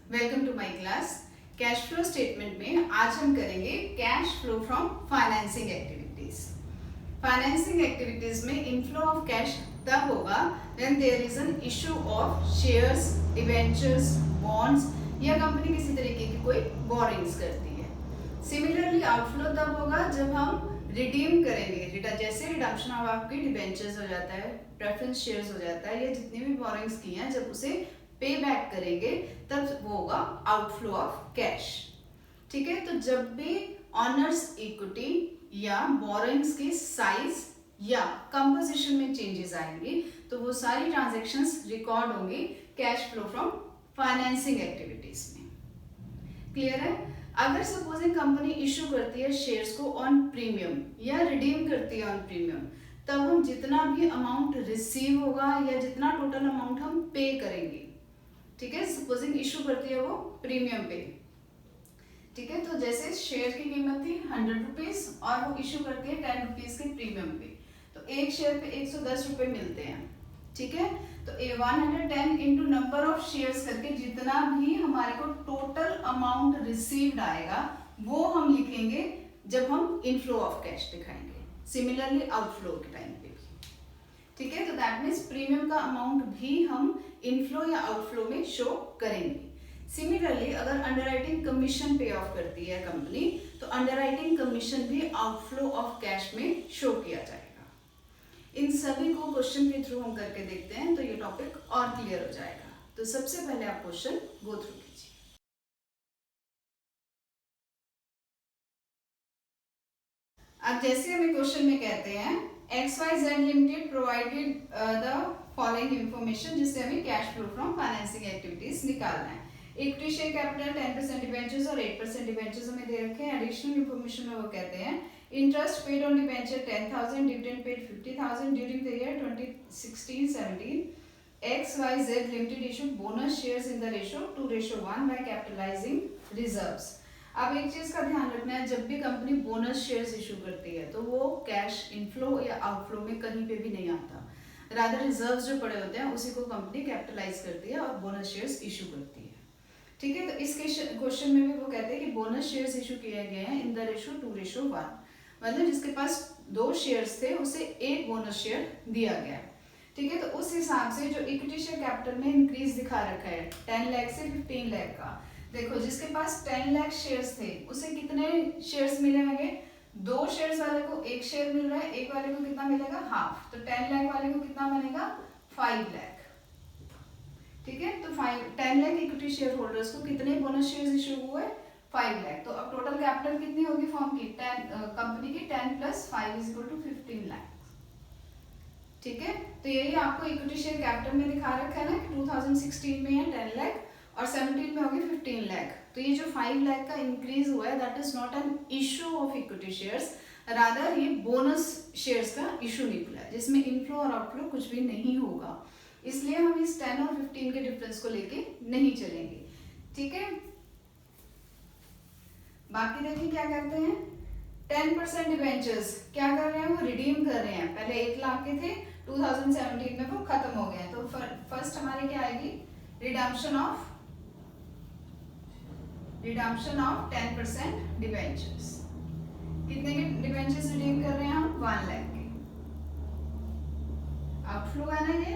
Welcome to my class. Cash flow statement में आज हम करेंगे cash flow from financing activities. Financing activities में इनफ्लो ऑफ कैश तब होगा when there is an issue of shares, debentures, bonds या company किसी तरीके की कोई बोरिंग्स करती है। सिमिलरली आउटफ्लो तब होगा जब हम रिडीम करेंगे, जैसे रिडम्पशन ऑफ आपकी डिवेंचर्स हो जाता है, प्रेफरेंस शेयर्स हो जाता है, या जितनी भी बोरिंग्स की हैं जब उसे पे बैक करेंगे तब वो होगा आउटफ्लो ऑफ कैश। ठीक है, तो जब भी ऑनर्स इक्विटी या बोरिंग्स की साइज या कंपोजिशन में चेंजेस आएंगे तो वो सारी ट्रांजैक्शंस रिकॉर्ड होंगी cash flow from financing activities में। क्लियर है? अगर सपोजिंग कंपनी इशू करती है शेयर्स को ऑन प्रीमियम या रिडीम करती है ऑन प्रीमियम, तब हम जितना भी अमाउंट रिसीव होगा या जितना टोटल अमाउंट हम पे करेंगे, ठीक है, सपोजिंग इशू करती है वो प्रीमियम पे, ठीक है, तो जैसे शेयर की कीमत थी 100 रुपीज और वो इशू करती है 10 रुपीज के प्रीमियम पे, तो एक शेयर पे 110 रुपए मिलते हैं। ठीक है, तो 110 इंटू नंबर ऑफ शेयर्स करके जितना भी हमारे को टोटल अमाउंट रिसीव्ड आएगा वो हम लिखेंगे जब हम इनफ्लो ऑफ कैश दिखाएंगे। सिमिलरली आउटफ्लो के टाइम पे भी, ठीक है, तो दैट मीन्स प्रीमियम का अमाउंट भी हम इनफ्लो या आउटफ्लो में शो करेंगे। सिमिलरली अगर अंडरराइटिंग कमीशन पे ऑफ करती है कंपनी तो अंडरराइटिंग कमीशन भी आउटफ्लो ऑफ कैश में शो किया जाएगा। इन सभी को क्वेश्चन के थ्रू हम करके देखते हैं तो ये टॉपिक और क्लियर हो जाएगा। तो सबसे पहले आप क्वेश्चन गो थ्रू कीजिए। अब जैसे हमें क्वेश्चन में कहते हैं XYZ limited provided the following information, जिससे हमें cash flow from financing activities निकालना है। इक्विटी शेयर कैपिटल 10% डिबेंचर्स और 8% डिबेंचर्स हमें दे रखे हैं। एडिशनल इंफॉर्मेशन में वो कहते हैं interest paid on debenture 10,000, dividend paid 50,000 during the year 2016-17। XYZ limited issued bonus shares in the ratio 2:1 by capitalising reserves. अब एक चीज का ध्यान रखना है, जब भी कंपनी बोनस शेयर्स इशू करती है तो वो कैश इनफ्लो या आउटफ्लो में कहीं पे भी नहीं आता, रादर रिजर्व्स जो पड़े होते हैं उसी को कंपनी कैपिटलाइज करती है और बोनस शेयर्स इशू करती है। ठीक है, तो इस क्वेश्चन में भी वो कहते हैं कि बोनस शेयर्स इशू किए गए हैं इन द रेशियो 2:1, मतलब जिसके पास 2 शेयर्स थे उसे 1 बोनस शेयर दिया गया। ठीक है, तो उस हिसाब से जो इक्विटी शेयर कैपिटल में इंक्रीज दिखा रखा है 10 लाख से 15 लाख का, देखो जिसके पास 10 लाख शेयर्स थे उसे कितने शेयर्स मिले होंगे? 2 शेयर्स वाले को 1 शेयर मिल रहा है, एक वाले को कितना मिलेगा? हाफ, तो 10 लाख वाले को कितना बनेगा? 5 लाख। ठीक है, तो 10 लाख इक्विटी शेयर होल्डर्स को कितने बोनस शेयर्स इशू हुए? 5 लाख। तो अब टोटल कैपिटल कितनी होगी फर्म की? 10 कंपनी की 10 + 5 = 15 लाख। ठीक है, तो यही आपको इक्विटी शेयर कैपिटल में दिखा रखा है ना कि 2016 में है 10 लाख और 17 में होगी 15 लाख। तो ये जो 5 लाख का इंक्रीज हुआ है that is not an issue of equity shares, rather ये बोनस शेयर्स का इशू निकला है जिसमें इनफ्लो और आउटफ्लो कुछ भी नहीं होगा, इसलिए हम इस 10 और 15 के डिफरेंस को लेके नहीं चलेंगे। ठीक है, बाकी देखिए क्या करते हैं, 10% डिबेंचर्स क्या कर रहे हैं, वो रिडीम कर रहे हैं। पहले 1 लाख के थे, 2017 में वो खत्म हो गए, तो फर्स्ट हमारे क्या आएगी? Redemption of 10% debentures. कितने के डिबेंचर्स रिडीम कर रहे हैं हम? 1 लाख के। आउटफ्लो है ना ये,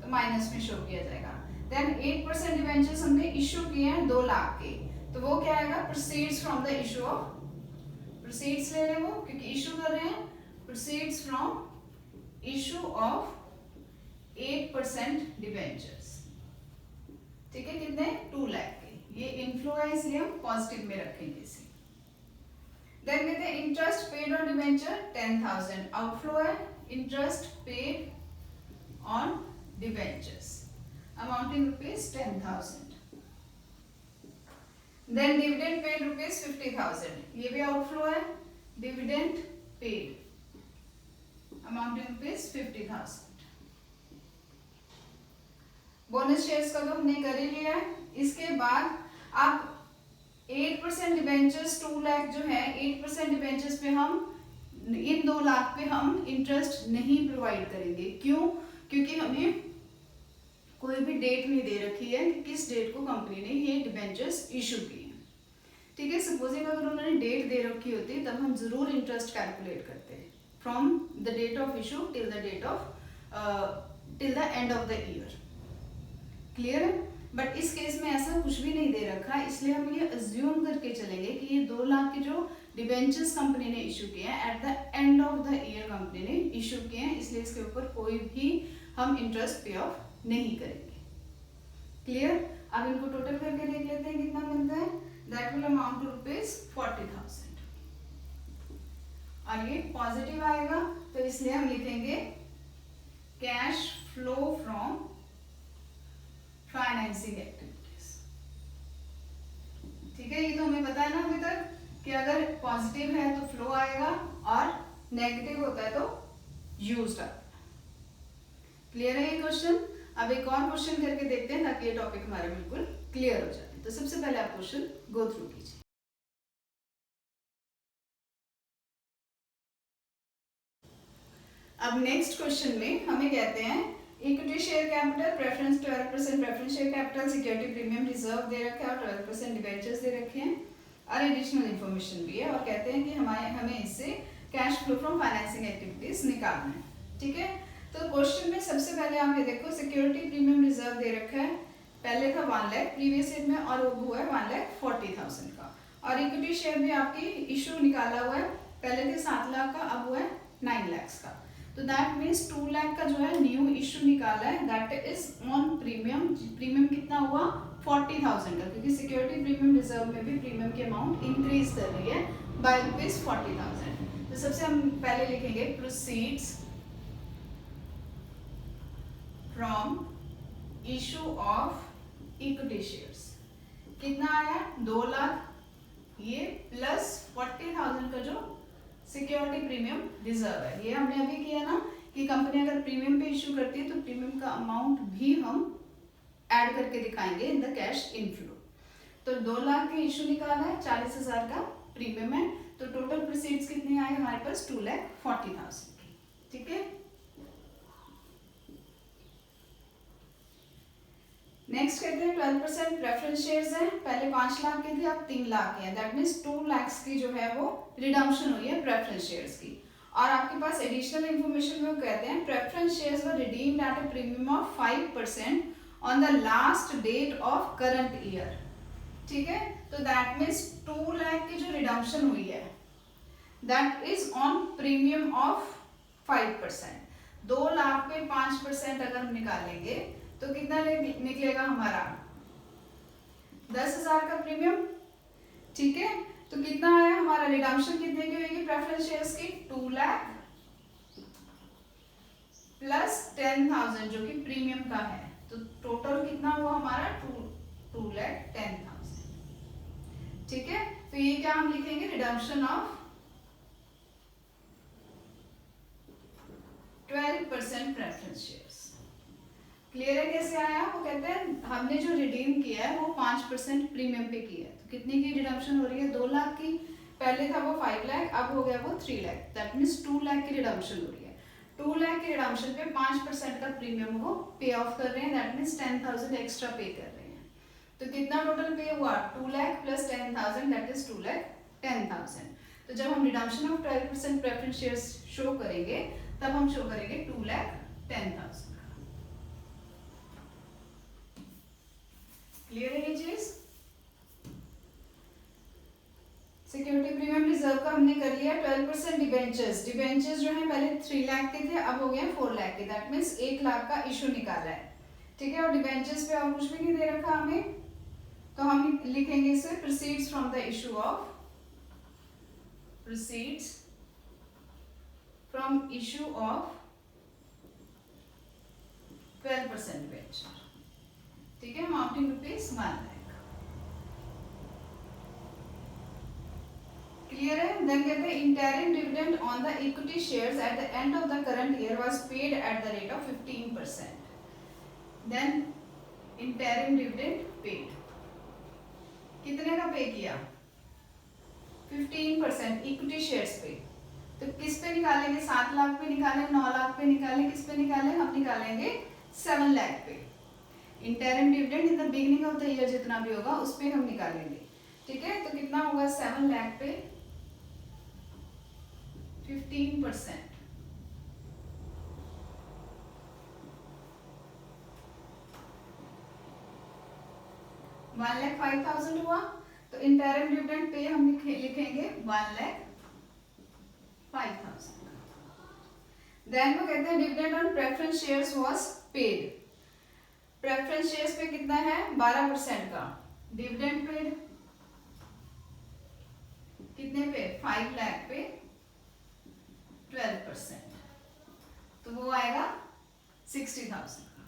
तो माइनस में शो किया जाएगा। देन 8% डिबेंचर्स हमने इशू किए हैं 2 लाख के, तो वो क्या आएगा? Proceeds from the issue of, proceeds ले रहे हैं वो क्योंकि इशू कर रहे हैं, proceeds from issue of 8% debentures. ठीक है, कितने? 2 लाख के। ये इनफ्लो है इसलिए हम पॉजिटिव में रखेंगे इसे। देन कहते हैं interest paid on debenture 10,000, outflow है interest paid on debentures amounting ₹10,000. Then dividend paid ₹50,000, ये भी आउटफ्लो है, dividend paid amounting ₹50,000. Bonus shares का तो हमने कर ही लिया है। इसके बाद आप 8% डिबेंचर्स 2 लाख जो है, 8% डिबेंचर्स पे हम इन 2 लाख पे हम इंटरेस्ट नहीं प्रोवाइड करेंगे। क्यों? क्योंकि हमें कोई भी डेट नहीं दे रखी है कि किस डेट को कंपनी ने ये डिबेंचर्स इशू किए हैं, ठीक है। सपोजिंग अगर उन्होंने डेट दे रखी होती है तब हम जरूर इंटरेस्ट कैलकुलेट करते हैं from the date of issue till the date of till the end of the year, clear है। बट इस केस में ऐसा कुछ भी नहीं दे रखा है, इसलिए हम ये अज्यूम करके चलेंगे कि ये 2 लाख के जो डिबेंचर्स कंपनी ने इशू किए हैं eight the end of the year company ने इशू किए हैं, इसलिए इसके ऊपर कोई भी हम इंटरेस्ट पे ऑफ नहीं करेंगे, क्लियर। अब इनको टोटल करके देख लेते हैं कितना बनता है। दैट विल अमाउंट टू ₹40,000 और ये पॉजिटिव आएगा तो इसलिए हम लिखेंगे cash flow from financing activities, ठीक है। ये तो हमें पता है ना अभी तक कि अगर पॉजिटिव है तो फ्लो आएगा और नेगेटिव होता है तो यूज्ड आता है, क्लियर है ये क्वेश्चन। अब एक और क्वेश्चन करके देखते हैं ताकि ये टॉपिक हमारा बिल्कुल क्लियर हो जाए। तो सबसे पहले आप क्वेश्चन गो थ्रू कीजिए। अब नेक्स्ट क्वेश्चन में हमें कहते हैं equity share capital preference 12% preference share capital security premium reserve दे रखा है और 12% डिबेंचर्स दे रखे हैं और एडिशनल इंफॉर्मेशन भी है और कहते हैं कि हमें इससे cash flow from financing activities निकालना है, ठीक है। तो क्वेश्चन में सबसे पहले आप ये देखो सिक्योरिटी प्रीमियम रिजर्व दे रखा है, पहले था 1 लाख प्रीवियस ईयर में और वो हुआ है 1,40,000 का और इक्विटी शेयर भी आपकी इशू निकाला हुआ है, पहले थे 7 लाख का अब हुआ है 9 लाख का। तो दैट मीन्स 2 लाख का जो है न्यू इशू निकाला है that is on premium. Premium कितना हुआ 40,000 का, क्योंकि सिक्योरिटी प्रीमियम रिजर्व में भी प्रीमियम की अमाउंट इंक्रीज कर रही है बाय ₹40,000। तो सबसे हम पहले लिखेंगे proceeds from issue of equity shares, कितना आया 2 लाख, ये प्लस 40,000 का जो सिक्योरिटी प्रीमियम रिजर्व है। ये हमने अभी किया ना कि कंपनी अगर प्रीमियम पे इशू करती है तो प्रीमियम का अमाउंट भी हम ऐड करके दिखाएंगे इन द कैश इनफ्लो। तो 2 लाख के इशू निकाला है, 40,000 का प्रीमियम है, तो टोटल प्रोसीड्स कितने आए हमारे पास 2,40,000 की, ठीक है। नेक्स्ट कहते हैं 12% प्रेफरेंस शेयर्स हैं, पहले 5 लाख के थे अब 3 लाख के हैं, दैट मीन्स 2 लाख की जो है वो रिडम्पशन हुई है प्रेफरेंस शेयर्स की। और आपके पास एडिशनल इंफॉर्मेशन में कहते हैं preference shares were redeemed at a premium of 5% on the last date of current year, ठीक है। तो दैट मीन्स 2 लाख की जो रिडम्पशन हुई है that is on premium of 5%। 2 lakh पे 5% अगर हम निकालेंगे तो कितना निकलेगा हमारा 10,000 का प्रीमियम, ठीक है। तो कितना आया हमारा रिडम्पशन कितने की होगी प्रेफरेंस शेयर्स की 2 लाख प्लस 10,000 जो कि प्रीमियम का है, तो टोटल कितना हुआ हमारा 2,10,000, ठीक है। तो ये क्या हम लिखेंगे redemption of 12% preference shares, clear है कैसे आया। वो कहते हैं हमने जो रिडीम किया है वो 5% प्रीमियम पे किया है, तो कितने की रिडम्पशन हो रही है 2 लाख की, पहले था वो 5 लाख अब हो गया वो 3 लाख, दैट मीन्स 2 लाख की रिडम्पशन हो रही है। 2 लाख की रिडम्पशन पे 5% का प्रीमियम वो पे ऑफ कर रहे हैं, दैट मीन्स 10,000 एक्स्ट्रा पे कर रहे हैं। तो कितना टोटल पे हुआ 2 लाख प्लस 10,000 दैट इज 2,10,000। तो जब हम redemption of 12% preference shares show करेंगे तब हम शो करेंगे 2,10,000। क्लियर है ये चीज। सिक्योरिटी प्रीमियम रिजर्व का हमने कर लिया। 12% डिबेंचर्स, डिबेंचर्स जो है पहले 3 लाख के थे अब हो गए 4 लाख के, दैट मीन्स 1 लाख का इशू निकाला है, ठीक है। और डिबेंचर्स पे और कुछ भी नहीं दे रखा हमें, तो हम लिखेंगे इसे proceeds from the issue of proceeds from issue of 12% debenture, ठीक है, अमाउंटिंग ₹1 लाख, क्लियर है। देन कहते हैं interim dividend on the equity shares at the end of the current year was paid at the rate of 15%। Then interim dividend paid कितने का पे किया 15% equity shares पे, तो किस पे निकालेंगे 7 लाख पे निकालें, 9 लाख पे निकालें, किस पे निकालें हम निकालेंगे 7 लाख पे। Interim dividend in the beginning of the year जितना भी होगा उस पे हम निकालेंगे, ठीक है। तो कितना होगा 7 लाख पे 15%, 1,05,000 हुआ। तो इंटरिम डिविडेंड पे हम लिखेंगे 1,05,000। देन वो कहते हैं dividend on preference shares was paid. Preference shares पे कितना है 12% का डिविडेंड पेड, कितने पे 5 लाख पे 12%, तो वो आएगा 60,000 का,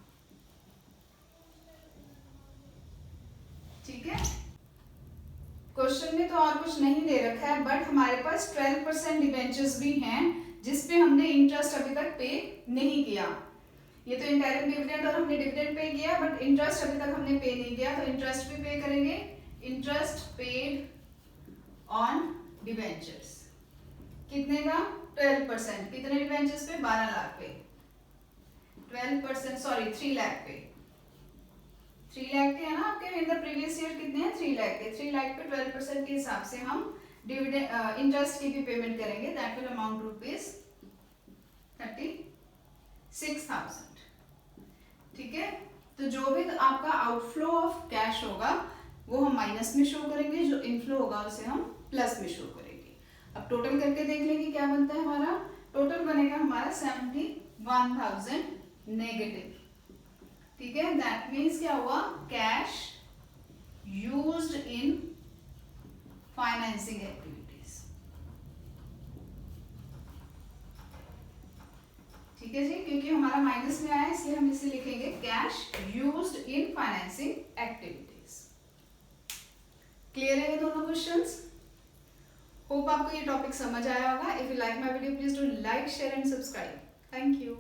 ठीक है। क्वेश्चन में तो और कुछ नहीं दे रखा है, बट हमारे पास 12% डिबेंचर्स भी हैं जिसपे हमने इंटरेस्ट अभी तक पे नहीं किया। ये तो इंटरिम डिविडेंड और हमने डिविडेंड पे किया, बट इंटरेस्ट अभी तक हमने पे नहीं किया, तो इंटरेस्ट भी पे करेंगे। इंटरेस्ट पेड ऑन डिबेंचर्स कितने का 12%, कितने डिबेंचर्स पे 12 लाख पे 12%, सॉरी 3 लाख पे, 3 लाख के है ना आपके इन द प्रीवियस ईयर कितने हैं 3 लाख के, 3 लाख पे 12% के हिसाब से हम डिविडेंड इंटरेस्ट की भी पेमेंट करेंगे। That will amount to rupees 36,000, ठीक है। तो जो भी आपका आउटफ्लो ऑफ कैश होगा वो हम माइनस में शो करेंगे, जो इनफ्लो होगा उसे हम प्लस में शो करेंगे। अब टोटल करके देख लेंगे क्या बनता है हमारा। टोटल बनेगा हमारा 71,000 नेगेटिव, ठीक है। दैट मीन्स क्या हुआ cash used in financing activities, ठीक है जी। क्योंकि हमारा माइनस में आया इसलिए हम इसे लिखेंगे cash used in financing activities. Clear है ये दोनों क्वेश्चंस? होप आपको ये टॉपिक समझ आया होगा। If you like my video please do like share and subscribe. Thank you.